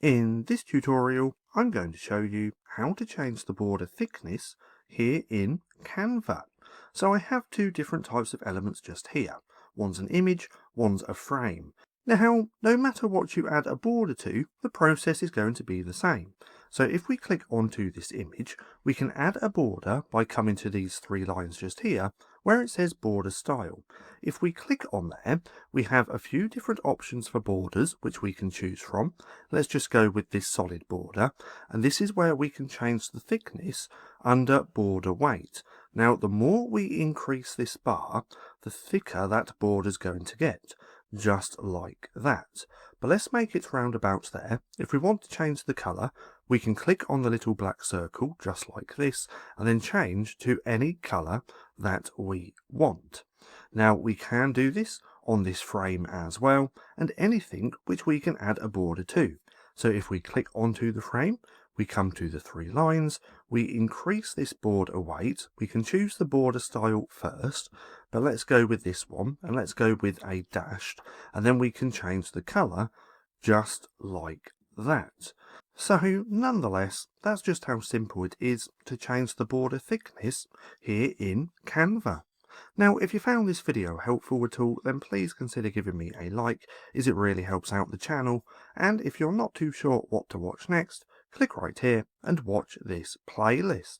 In this tutorial, I'm going to show you how to change the border thickness here in Canva. So I have two different types of elements just here. One's an image, one's a frame. Now, no matter what you add a border to, the process is going to be the same. So if we click onto this image, we can add a border by coming to these three lines just here, where it says border style. If we click on there, we have a few different options for borders which we can choose from. Let's just go with this solid border, and this is where we can change the thickness under border weight. Now, the more we increase this bar, the thicker that border is going to get, just like that. But let's make it roundabout there. If we want to change the colour, we can click on the little black circle, just like this, and then change to any colour that we want. Now, we can do this on this frame as well, and anything which we can add a border to. So if we click onto the frame, we come to the three lines, we increase this border weight, we can choose the border style first, but let's go with this one, and let's go with a dashed, and then we can change the colour just like that. So nonetheless, that's just how simple it is to change the border thickness here in Canva. Now, if you found this video helpful at all, then please consider giving me a like, as it really helps out the channel. And if you're not too sure what to watch next, click right here and watch this playlist.